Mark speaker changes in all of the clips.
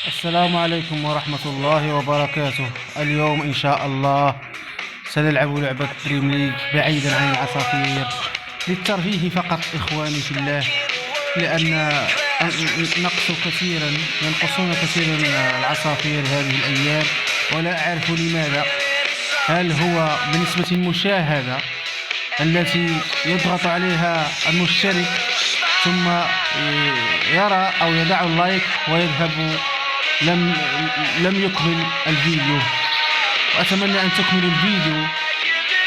Speaker 1: السلام عليكم ورحمة الله وبركاته. اليوم إن شاء الله سنلعب لعبة دريم ليج بعيدا عن العصافير للترفيه فقط إخواني في الله، لأن ينقصون كثيرا العصافير هذه الأيام، ولا أعرف لماذا. هل هو بنسبة المشاهدة التي يضغط عليها المشترك ثم يرى أو يدع اللايك ويذهب لم يكمل الفيديو؟ وأتمنى أن تكملوا الفيديو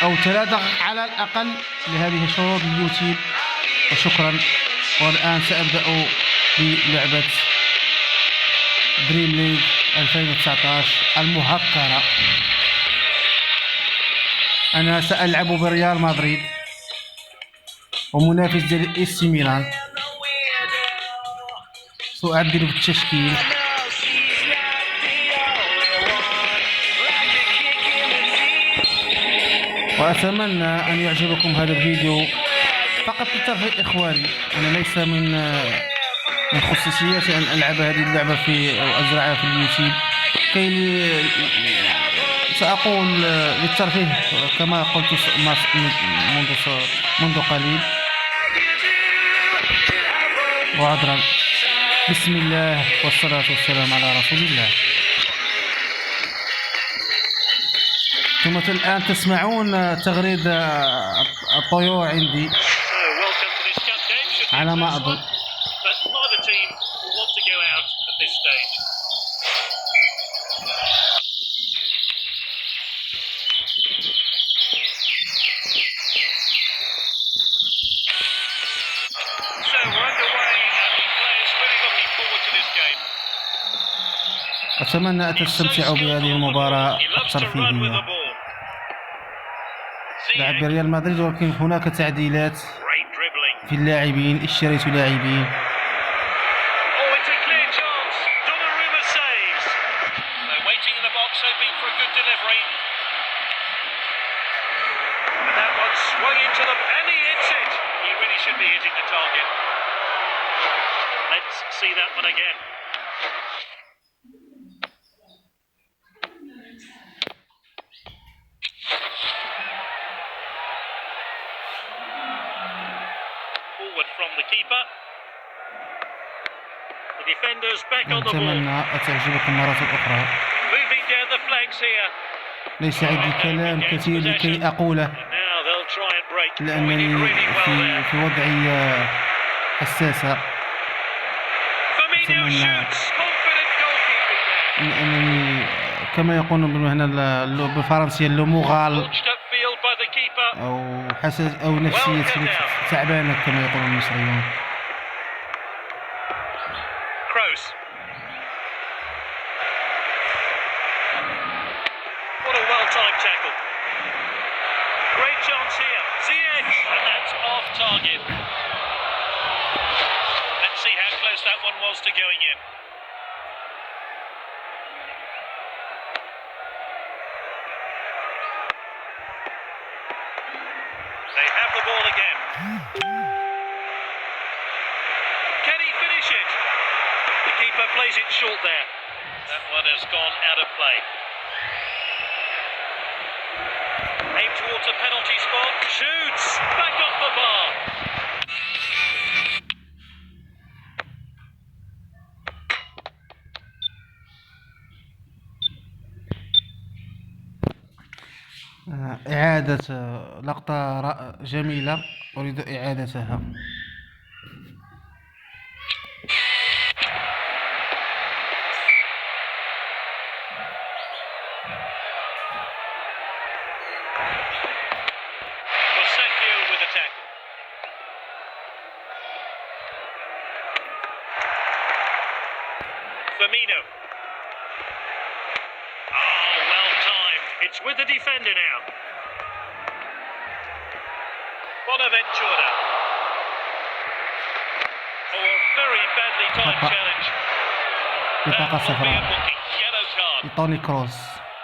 Speaker 1: أو تراجع على الأقل لهذه شروط اليوتيوب، وشكرا. والآن سأبدأ بلعبة دريم ليج 2019 المهكرة. أنا سألعب بريال مدريد ومنافس ديال اي سي ميلان. سأعدل بالتشكيل. وأتمنى أن يعجبكم هذا الفيديو فقط للترفيه إخواني. أنا ليس من خصوصياتي أن ألعب هذه اللعبة أو أزرعها في اليوتيوب، سأقول للترفيه كما قلت منذ قليل. وعذرا. بسم الله والصلاة والسلام على رسول الله. ثم الآن تسمعون تغريد الطيور عندي على ما أظن. أتمنى أن تستمتعوا بهذه المباراة الترفيهية. لعب ريال مدريد، ولكن هناك تعديلات في اللاعبين. اشتريت لاعبين. أتمنى أن تعجبكم مرة أخرى. ليس عندي كلام كثير لكي أقوله، لأنني في وضعية حساسة. أتمنى أنني كما يقولون هنا بالفرنسية لوموغال أو حساس أو نفسية تعبانة كما يقولون المصريون.
Speaker 2: They have the ball again. Can he finish it? The keeper plays it short there. That one has gone out of play. Aim towards a penalty spot. Shoots! Back off the bar.
Speaker 1: إعادة لقطة جميلة، أريد إعادتها.
Speaker 2: Firmino. Oh, well timed. It's with the defender now. Bonaventura. Oh, a very badly timed challenge.
Speaker 1: بطاقة صفراء لتوني كروس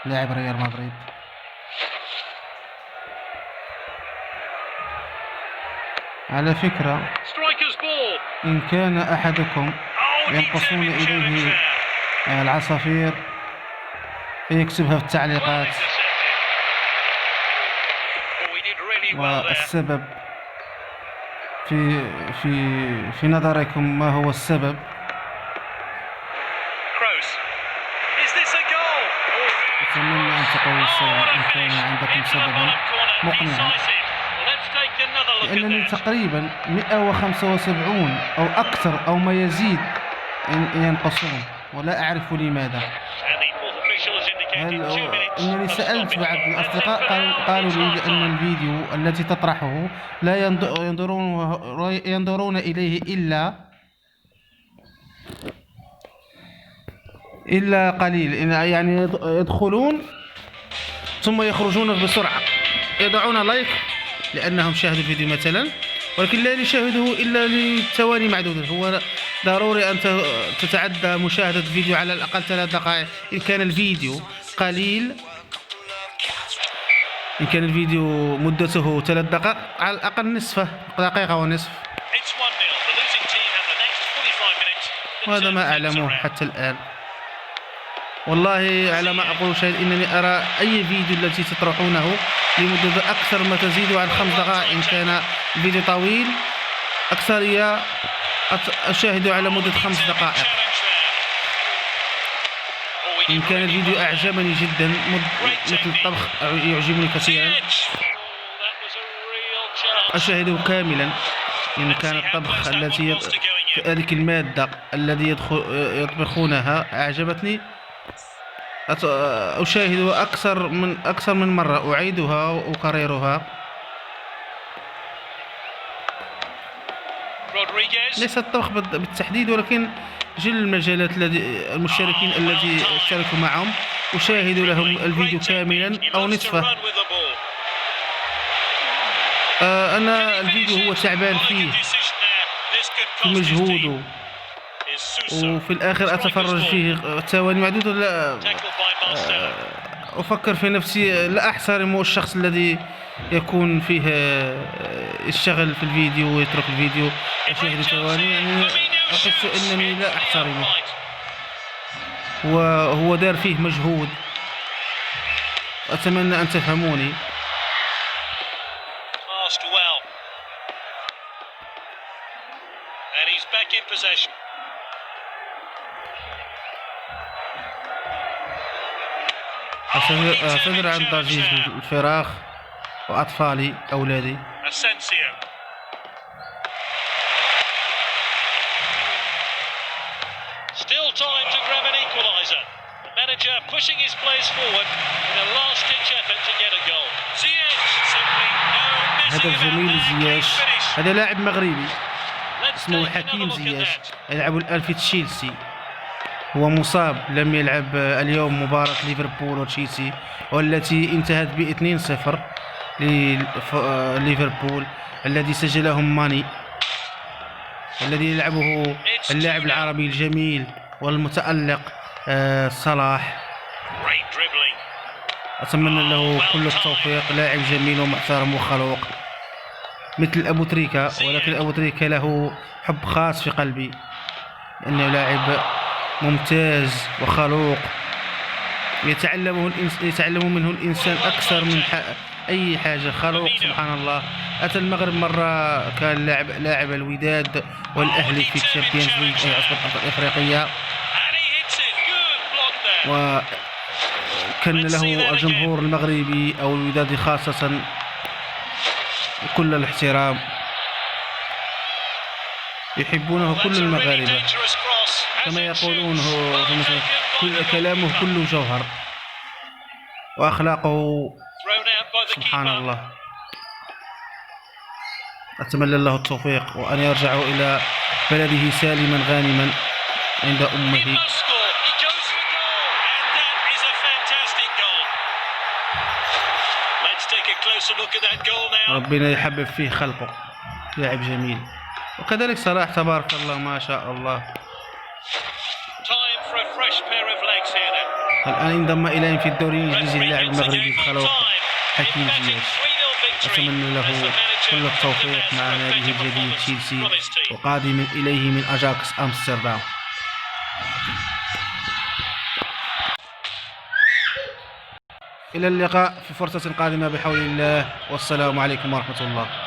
Speaker 1: لاعب ريال مدريد. على فكرة، إن كان أحدكم ينقصون إليه العصافير يكتبها في التعليقات. والسبب في نظركم ما هو السبب؟ أتمنى أن تقولوا السبب إن كان عندكم سببا مقنعا، لأنني تقريبا 175 أو أكثر أو ما يزيد ينقصون ولا أعرف لماذا. إنني سألت بعض الأصدقاء قالوا لي أن الفيديو التي تطرحه لا ينظرون إليه إلا قليل، يعني يدخلون ثم يخرجون بسرعة، يضعون لايك لأنهم شاهدوا الفيديو مثلا، ولكن لا يشاهدوه إلا لثواني معدودة. هو ضروري أن تتعدى مشاهدة الفيديو على الأقل 3 دقائق إن كان الفيديو قليل. إن كان الفيديو مدته 3 دقائق على الأقل نصفه، دقيقة ونصف. وهذا ما أعلمه حتى الآن. والله على ما أقول شيء، إنني أرى أي فيديو التي تطرحونه لمدة أكثر ما تزيد عن 5 دقائق. إن كان الفيديو طويل أكثرية أشاهده على مدة 5 دقائق. إن كان الفيديو أعجبني جدا مثل الطبخ يعجبني كثيرا أشاهده كاملا. إن كان الطبخ التي هذه المادة الذي يطبخونها أعجبتني أشاهدها أكثر من مرة، أعيدها وأكررها. ليس الطبخ بالتحديد، ولكن جل المجالات المشتركين الذي اشتركوا معهم أشاهد لهم الفيديو كاملا أو نصفه. أنا الفيديو هو تعبان فيه في مجهوده، وفي الآخر أتفرج فيه ثواني معدودة. لا أفكر في نفسي، لا أحترم الشخص الذي يكون فيه يشتغل في الفيديو ويترك الفيديو أشاهد ثواني. يعني أحس أنني لا أحترمه، وهو دار فيه مجهود. أتمنى أن تفهموني. أعتذر عن ضجيج الفراخ وأطفالي أولادي.
Speaker 2: Still time to grab an equaliser. The manager pushing his players forward in a last-ditch effort to get a goal. Ziyech simply no missing
Speaker 1: هدف جميل زياش.
Speaker 2: finish.
Speaker 1: هذا لاعب مغربي
Speaker 2: Let's
Speaker 1: اسمه
Speaker 2: take another
Speaker 1: حكيم
Speaker 2: look at
Speaker 1: زياش،
Speaker 2: that.
Speaker 1: يلعب الآن في تشيلسي. هو مصاب، لم يلعب اليوم مباراة ليفربول وتشيلسي والتي انتهت ب2-0 لليفربول، الذي سجلهم ماني، الذي يلعبه اللاعب العربي الجميل والمتألق صلاح.
Speaker 2: Great dribbling.
Speaker 1: أتمنى له كل التوفيق. لاعب جميل ومحترم وخلوق مثل أبو تريكة، ولكن أبو تريكة له حب خاص في قلبي، لأنه لاعب ممتاز وخلوق يتعلم منه الإنسان أكثر من أي حاجة. خلوق سبحان الله. أتى المغرب مرة، كان لاعب الوداد والأهلي في الشامبيونز ليج أي عصبة الإفريقية،
Speaker 2: And he hits it. Good block there.
Speaker 1: وكان له الجمهور المغربي أو الوداد خاصة كل الاحترام، يحبونه كل المغاربة.
Speaker 2: Dangerous cross.
Speaker 1: كما يقولون هو كل كلامه كله جوهر، وأخلاقه
Speaker 2: Thrown out by the
Speaker 1: سبحان
Speaker 2: keeper.
Speaker 1: الله. أتمنى له التوفيق وأن يرجع إلى بلده سالما غانما عند
Speaker 2: He
Speaker 1: أمه.
Speaker 2: must score. He goes for goal, and that is a fantastic goal. Let's take a closer look at that goal now.
Speaker 1: ربنا يحبب فيه خلقه، لاعب جميل. وكذلك صلاح تبارك الله ما شاء الله.
Speaker 2: Time for a fresh pair of legs here now.
Speaker 1: الآن انضم إليهم في الدوري الإنجليزي اللاعب المغربي الخلوق حكيم زياش. أتمنى له كل التوفيق مع ناديه الجديد تشيلسي وقادما إليه من أجاكس أمستردام. إلى اللقاء في فرصة قادمة بحول الله، والسلام عليكم ورحمة الله.